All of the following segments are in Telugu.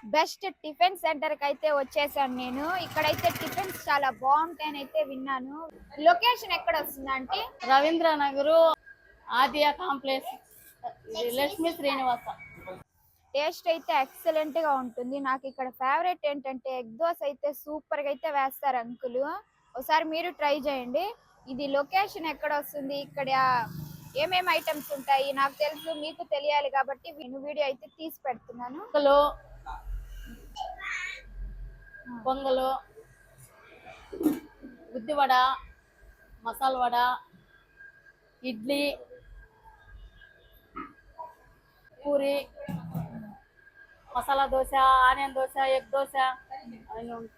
బెస్ట్ టిఫిన్ సెంటర్ కి అయితే వచ్చేసాను నేను. ఇక్కడైతే టిఫిన్స్ చాలా బాగుంటాయని అయితే విన్నాను. లొకేషన్ ఎక్కడ వస్తుంది అంటే రవీంద్ర నగరు ఆదియా కాంప్లెక్స్ లక్ష్మీ శ్రీనివాస. టేస్ట్ అయితే ఎక్సలెంట్ గా ఉంటుంది. నాకు ఇక్కడ ఫేవరెట్ ఏంటంటే ఎగ్ దోశ అయితే సూపర్ గా అయితే వేస్తారు అంకులు. ఒకసారి మీరు ట్రై చేయండి. ఇది లొకేషన్ ఎక్కడ వస్తుంది, ఇక్కడ ఏమేమి ఐటమ్స్ ఉంటాయి నాకు తెలుసు, మీకు తెలియాలి కాబట్టి నేను వీడియో అయితే తీసి పెడుతున్నాను. పొంగలు, ఉద్దివడ, మసాలా వడ, ఇడ్లీ, పూరి, మసాలా దోశ, ఆనియన్ దోశ, ఎగ్ దోశ అన్నీ ఉంటాయి.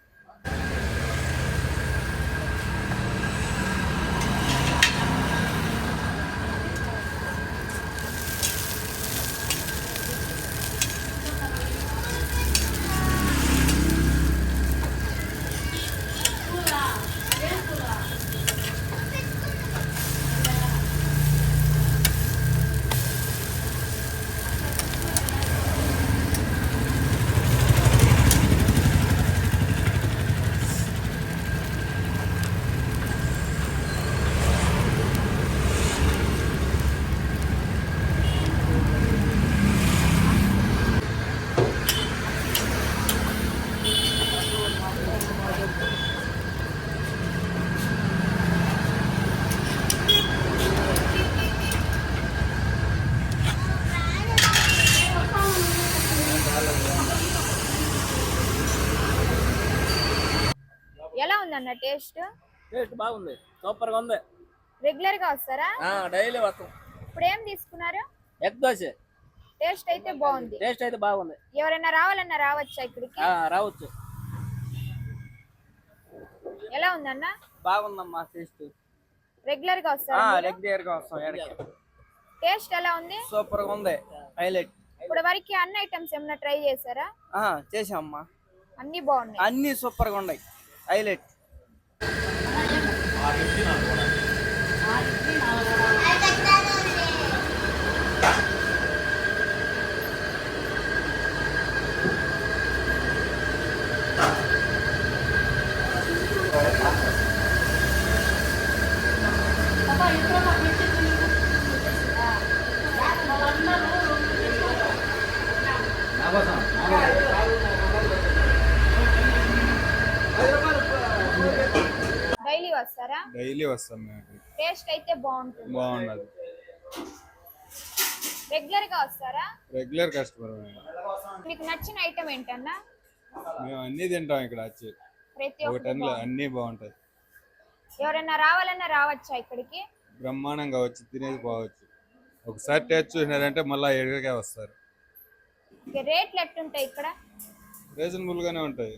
ఎలా ఉందన్న టేస్ట్? టేస్ట్ బాగుంది, సూపర్ గా ఉంది. రెగ్యులర్ గా వస్తారా? డైలీ వస్తాం. ఇప్పుడు ఏం తీసుకున్నారు? ఎగ్ దోశ. టేస్ట్ అయితే బాగుంది. టేస్ట్ అయితే బాగుంది. ఎవరైనా రావాలన్నా రావచ్చా ఇక్కడికి? రావచ్చు. ఎలా ఉందన్న? బాగుందమ్మా టేస్ట్. రెగ్యులర్ గా వస్తారా? రెగ్యులర్ గా వస్తాం. టేస్ట్ ఎలా ఉంది? సూపర్ గా ఉంది, హైలైట్. ఇప్పుడు వరకు అన్ని ఐటమ్స్ ఏమైనా ట్రై చేశారా? చేసామమ్మా. అన్ని బాగున్నాయి, అన్ని సూపర్ గా ఉన్నాయి, హైలైట్. డైలీ వస్తారా? డైలీ వస్తాం మేము. టేస్ట్ అయితే బాగుంటుంది. బాగున్నది. రెగ్యులర్ గా వస్తారా? Regular customer. మీకు నచ్చిన ఐటమ్ ఏంటన్నా? మేము అన్ని తింటాం ఇక్కడ వచ్చి. ప్రతి ఒక్కటి అన్ని బాగుంటాయి. ఎవరైనా రావాలన్నా రావచ్చా ఇక్కడికి? బ్రహ్మాండంగా వచ్చి తినేది పోవచ్చు. ఒకసారి టేస్ట్ చూసినారంటే మళ్ళీ ఎదురుగా వస్తారు. రేట్లు ఎట్టుంటాయి ఇక్కడ? రీజనబుల్ గానే ఉంటాయి.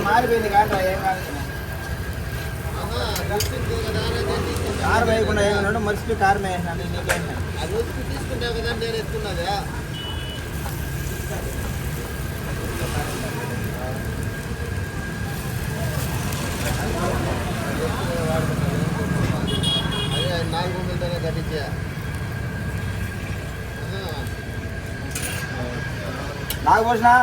మారిపోయింది కాదు, ఏం కాదు. కారు వేయకుండా ఏమన్నాడు, మర్చిపోయి కారు వేసినాను. నీకేంటా అది వచ్చి తీసుకుంటావు కదా, నేను ఎత్తున్నదా? అదే 400 కట్టించా. నాకు పోసినా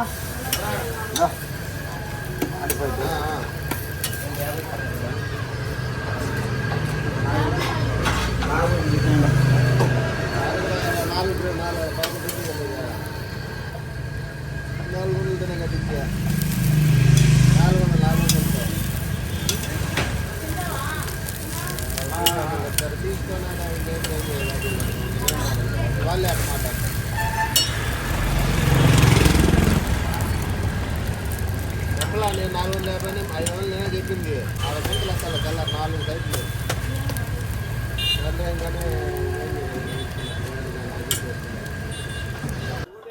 వాళ్ళే అట్లా మాట్లాడతారు. చెప్పలా నేను 450 500 నేనే చెప్పింది. 6 గంటలు అసలు కల్లా 4 సైట్లు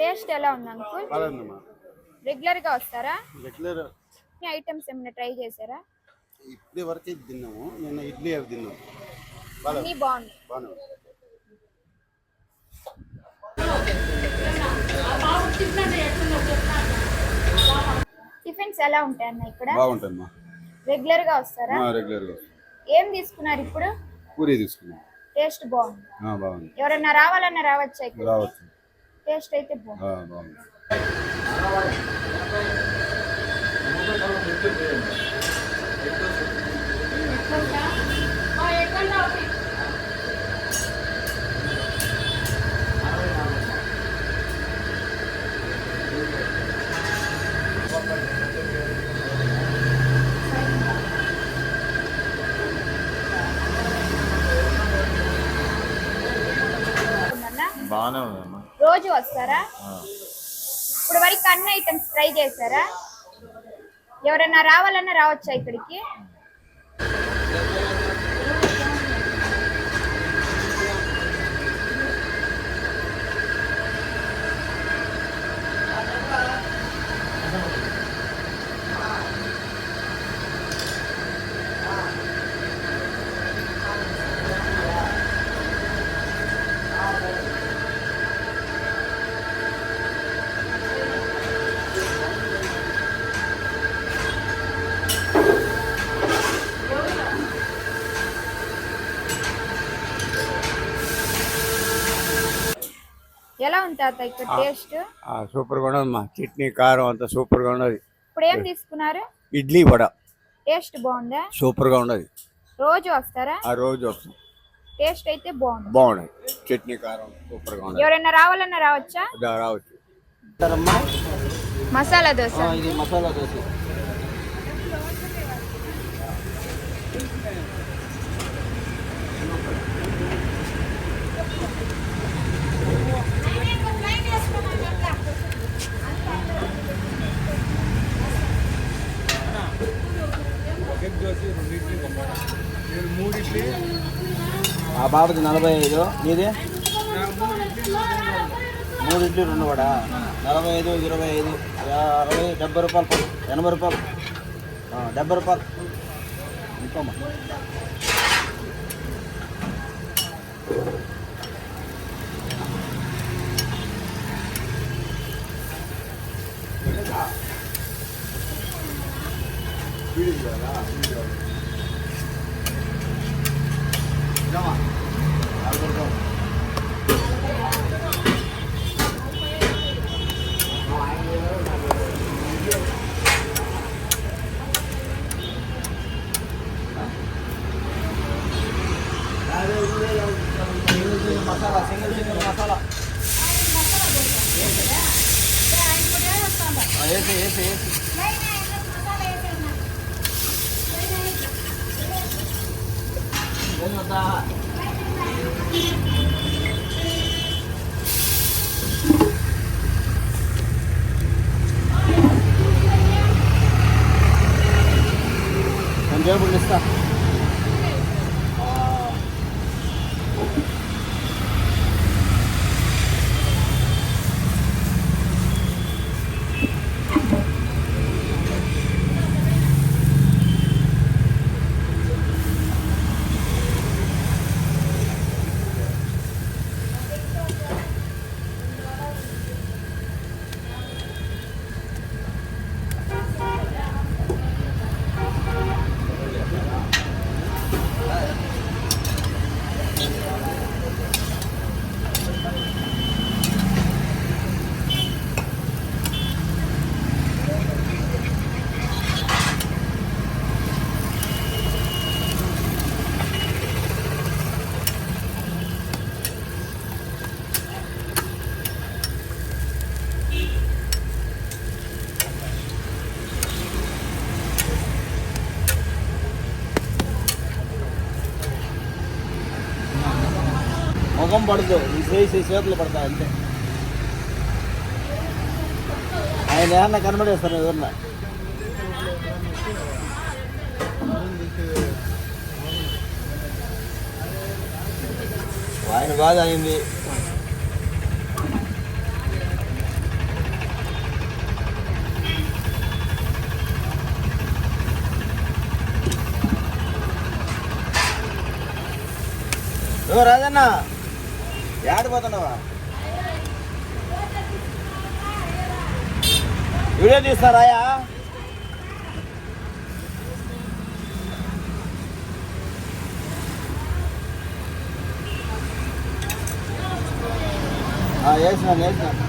టేస్ట్ ఎలా ఉంది అంకుల్? బాగుందమ్మా. రెగ్యులర్ గా వస్తారా? రెగ్యులర్ ఐటమ్స్ ఏమైనా ట్రై చేశారా? ఇడ్లీ వరకే తిన్నాము. నిన్న ఇడ్లీ అవి తిన్నాము. అన్నీ బాగుంది. బాగున్నాయి. టిఫిన్స్ ఎలా ఉంటాయి అన్న ఇక్కడ? బాగుంటుందమ్మా. రెగ్యులర్ గా వస్తారా? రెగ్యులర్గా ఏం తీసుకున్నారు ఇప్పుడు? పూరి తీసుకున్నాం. టేస్ట్ బాగుంది. బాగుంది. ఎవరన్నా రావాలన్నా రావచ్చా ఇక్కడ? రావచ్చు. టేస్ట్ అయితే బాగుంది. బాగుంది. బాగానే ఉందమ్మా. రోజు వస్తారా? ఇప్పుడు వరకు అన్ని ఐటమ్స్ ట్రై చేశారా? ఎవరన్నా రావాలన్నా రావచ్చా ఇక్కడికి? ఎలా ఉంటుంది ఇక్కడ టేస్ట్? సూపర్గా ఉండదమ్మా. చట్నీ కారం అంతా సూపర్గా ఉన్నది. ఇప్పుడు ఏం తీసుకున్నారు? ఇడ్లీ వడ టేస్ట్ బాగుందా? సూపర్గా ఉన్నది. రోజు వస్తారా? రోజు వస్తుంది. టేస్ట్ అయితే బాగుంది. బాగున్నాయి. చట్నీ కారం సూపర్గా ఉన్నది. ఎవరైనా రావాలన్నా రావచ్చా? రావచ్చు. మసాలా దోశ. ఇది మసాలా దోశ. ఆ బాబుది 45, నీది 3 ఇడ్లీ 2 వడ 45, 25, 60, 70 రూపాయలు, 80 రూపాయలు, 70 రూపాయలు ఇంకోమ్మా. మసాలా సింగిల్ మసాలా వేసి కొంచెం ఇస్తా. ముఖం పడదు, ఈ చేతులు పడతాయి అంతే. ఆయన ఏమన్నా కనబడేస్తారు ఎవరన్నా. ఆయన బాధ అయింది. ఓ రాజన్న, ఏడిపోతున్నావా? వీడియో తీస్తారాయా? వేసినాను.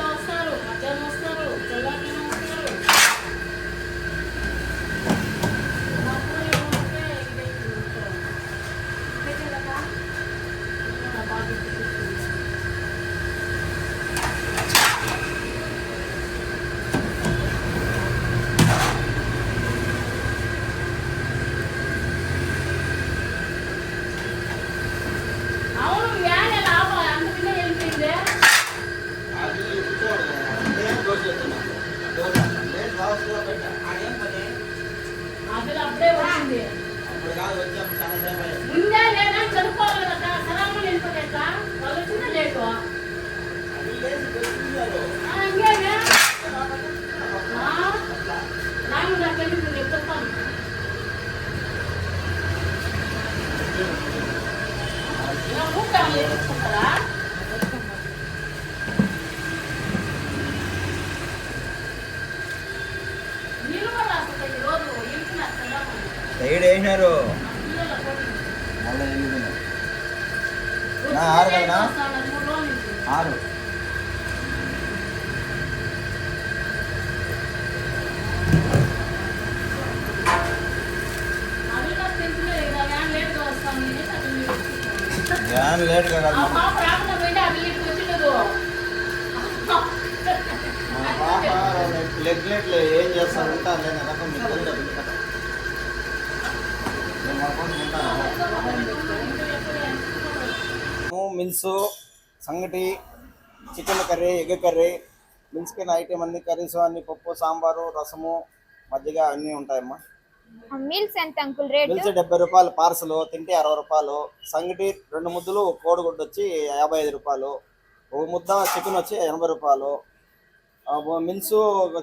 వస్తారు, మధ్యాహ్నం వస్తారు, తెల్లారిన వస్తారు. అవును వ్యాన్ లాభం అందుకనే వెళ్ళిపోయింది. అది అప్పుడే వచ్చింది. ముందే లేదా చదువుకోవాలి కదా, సరాము వెళ్ళిపోయాక వాళ్ళు వచ్చిందా లేటు ఇంకేమే రాము నాకు వెళ్ళిపోయింది చెప్తాను. ఊటాము చేసుకుంటారా నీళ్ళు కూడా రాసుకుంటాయి ఈరోజు వెళ్తున్నారు కదా సైడ్ వేసినారు మళ్ళీ వెళ్ళిపోయినారు 6 కదా 6 వ్యాన్ లేట్గా కాదు మా పాప లెగ్లెట్లు ఏం చేస్తారు ఉంటారు లేని రకం మిల్స్ సంగటి చికెన్ కర్రీ ఎగ్ కర్రీ మిల్స్కి ఐటమ్ అన్ని కర్రీస్ అన్ని పప్పు సాంబారు రసము మజ్జిగ అన్నీ ఉంటాయమ్మా. మీల్స్ ఎంత అంకుల్ రేట్? మిల్స్ 70 రూపాయలు పార్సల్, తింటే 60 రూపాయలు. సంగటి 2 ముద్దలు కోడిగుడ్డు వచ్చి 55 రూపాయలు. ఒక ముద్ద చికెన్ వచ్చి 80 రూపాయలు. మిల్స్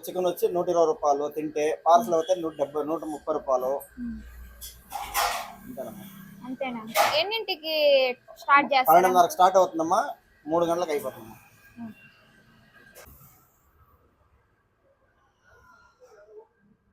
చికెన్ వచ్చి 120 రూపాయలు తింటే, పార్సల్ అయితే 130 రూపాయలు. అంతేనా? ఎన్నింటికి స్టార్ట్ చేస్తారు? 12:30కి స్టార్ట్ అవుతుందమ్మా, 3 గంటలకు అయిపోతుందమ్మా.